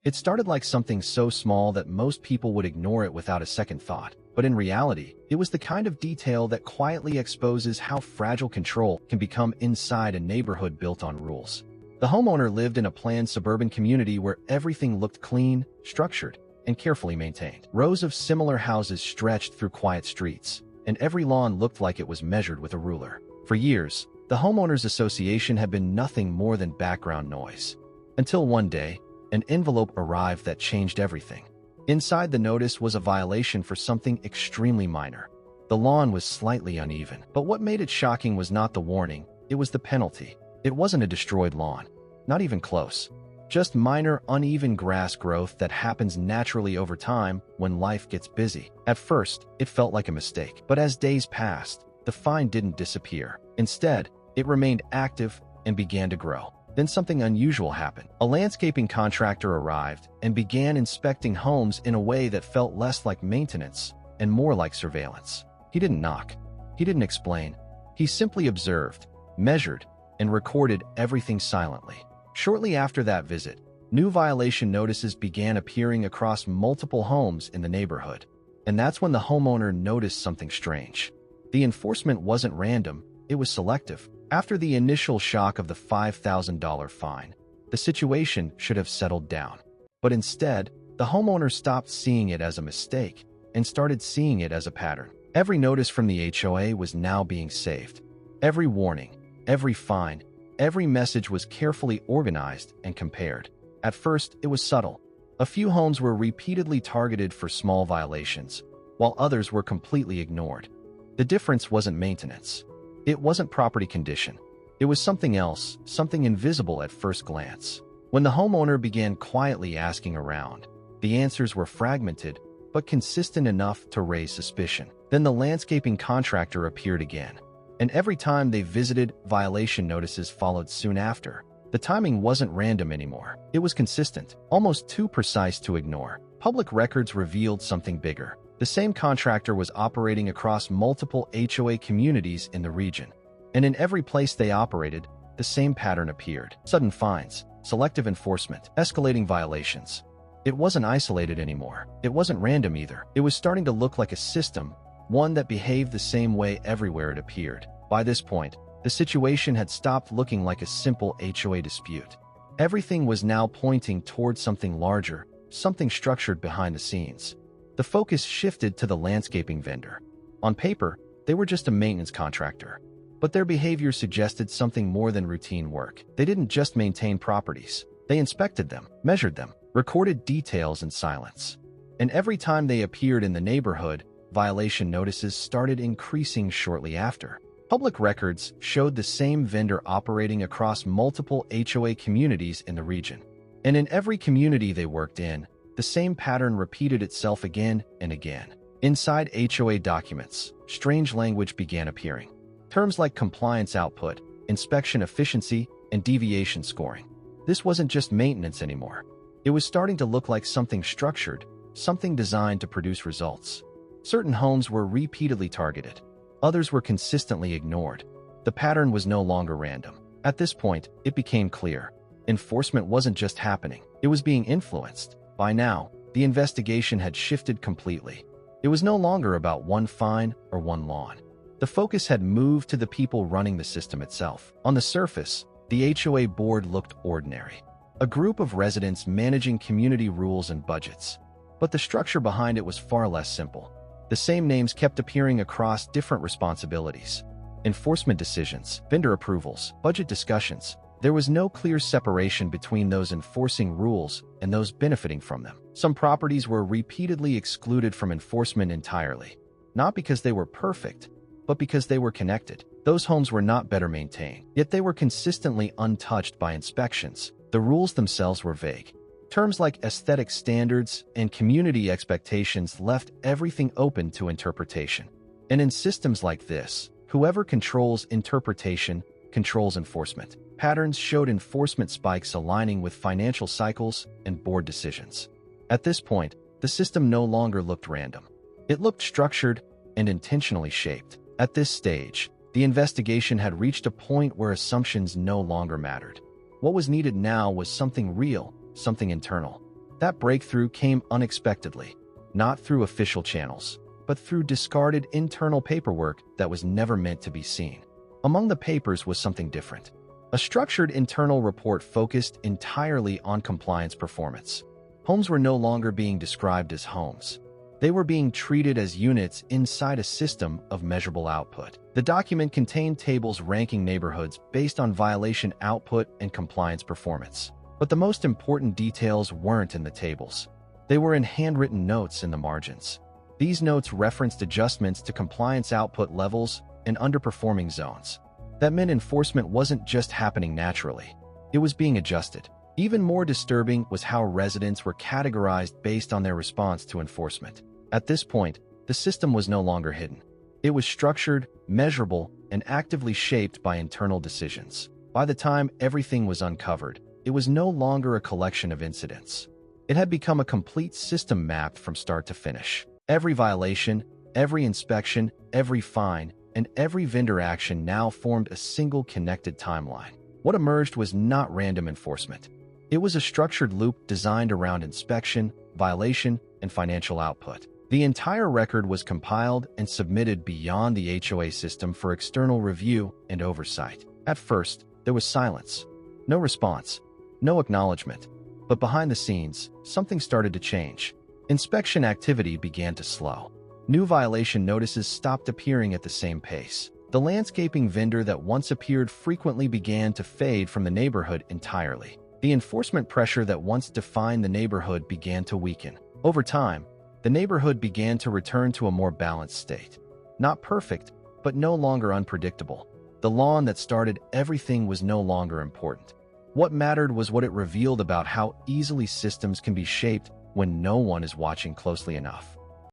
It started like something so small that most people would ignore it without a second thought. But in reality, it was the kind of detail that quietly exposes how fragile control can become inside a neighborhood built on rules. The homeowner lived in a planned suburban community where everything looked clean, structured, and carefully maintained. Rows of similar houses stretched through quiet streets, and every lawn looked like it was measured with a ruler. For years, the homeowners association had been nothing more than background noise. Until one day, an envelope arrived that changed everything. Inside the notice was a violation for something extremely minor. The lawn was slightly uneven, but what made it shocking was not the warning, it was the penalty. It wasn't a destroyed lawn, not even close. Just minor, uneven grass growth that happens naturally over time when life gets busy. At first, it felt like a mistake, but as days passed, the fine didn't disappear. Instead, it remained active and began to grow. Then something unusual happened. A landscaping contractor arrived and began inspecting homes in a way that felt less like maintenance and more like surveillance. He didn't knock. He didn't explain. He simply observed, measured, and recorded everything silently. Shortly after that visit, new violation notices began appearing across multiple homes in the neighborhood. And that's when the homeowner noticed something strange. The enforcement wasn't random, it was selective. After the initial shock of the $5,000 fine, the situation should have settled down. But instead, the homeowner stopped seeing it as a mistake and started seeing it as a pattern. Every notice from the HOA was now being saved. Every warning, every fine, every message was carefully organized and compared. At first, it was subtle. A few homes were repeatedly targeted for small violations, while others were completely ignored. The difference wasn't maintenance. It wasn't property condition. It was something else, something invisible at first glance. When the homeowner began quietly asking around, the answers were fragmented, but consistent enough to raise suspicion. Then the landscaping contractor appeared again. And every time they visited, violation notices followed soon after. The timing wasn't random anymore. It was consistent, almost too precise to ignore. Public records revealed something bigger. The same contractor was operating across multiple HOA communities in the region. And in every place they operated, the same pattern appeared. Sudden fines, selective enforcement, escalating violations. It wasn't isolated anymore. It wasn't random either. It was starting to look like a system, one that behaved the same way everywhere it appeared. By this point, the situation had stopped looking like a simple HOA dispute. Everything was now pointing towards something larger, something structured behind the scenes. The focus shifted to the landscaping vendor. On paper, they were just a maintenance contractor, but their behavior suggested something more than routine work. They didn't just maintain properties. They inspected them, measured them, recorded details in silence. And every time they appeared in the neighborhood, violation notices started increasing shortly after. Public records showed the same vendor operating across multiple HOA communities in the region. And in every community they worked in, the same pattern repeated itself again and again. Inside HOA documents, strange language began appearing. Terms like compliance output, inspection efficiency, and deviation scoring. This wasn't just maintenance anymore. It was starting to look like something structured, something designed to produce results. Certain homes were repeatedly targeted. Others were consistently ignored. The pattern was no longer random. At this point, it became clear. Enforcement wasn't just happening. It was being influenced. By now, the investigation had shifted completely. It was no longer about one fine or one lawn. The focus had moved to the people running the system itself. On the surface, the HOA board looked ordinary. A group of residents managing community rules and budgets. But the structure behind it was far less simple. The same names kept appearing across different responsibilities. Enforcement decisions, vendor approvals, budget discussions. There was no clear separation between those enforcing rules and those benefiting from them. Some properties were repeatedly excluded from enforcement entirely, not because they were perfect, but because they were connected. Those homes were not better maintained, yet they were consistently untouched by inspections. The rules themselves were vague. Terms like aesthetic standards and community expectations left everything open to interpretation. And in systems like this, whoever controls interpretation controls enforcement. Patterns showed enforcement spikes aligning with financial cycles and board decisions. At this point, the system no longer looked random. It looked structured and intentionally shaped. At this stage, the investigation had reached a point where assumptions no longer mattered. What was needed now was something real, something internal. That breakthrough came unexpectedly, not through official channels, but through discarded internal paperwork that was never meant to be seen. Among the papers was something different. A structured internal report focused entirely on compliance performance. Homes were no longer being described as homes. They were being treated as units inside a system of measurable output. The document contained tables ranking neighborhoods based on violation output and compliance performance. But the most important details weren't in the tables. They were in handwritten notes in the margins. These notes referenced adjustments to compliance output levels and underperforming zones. That meant enforcement wasn't just happening naturally. It was being adjusted. Even more disturbing was how residents were categorized based on their response to enforcement. At this point, the system was no longer hidden. It was structured, measurable, and actively shaped by internal decisions. By the time everything was uncovered, it was no longer a collection of incidents. It had become a complete system mapped from start to finish. Every violation, every inspection, every fine, and every vendor action now formed a single connected timeline. What emerged was not random enforcement. It was a structured loop designed around inspection, violation, and financial output. The entire record was compiled and submitted beyond the HOA system for external review and oversight. At first, there was silence. No response. No acknowledgement. But behind the scenes, something started to change. Inspection activity began to slow. New violation notices stopped appearing at the same pace. The landscaping vendor that once appeared frequently began to fade from the neighborhood entirely. The enforcement pressure that once defined the neighborhood began to weaken. Over time, the neighborhood began to return to a more balanced state. Not perfect, but no longer unpredictable. The lawn that started everything was no longer important. What mattered was what it revealed about how easily systems can be shaped when no one is watching closely enough.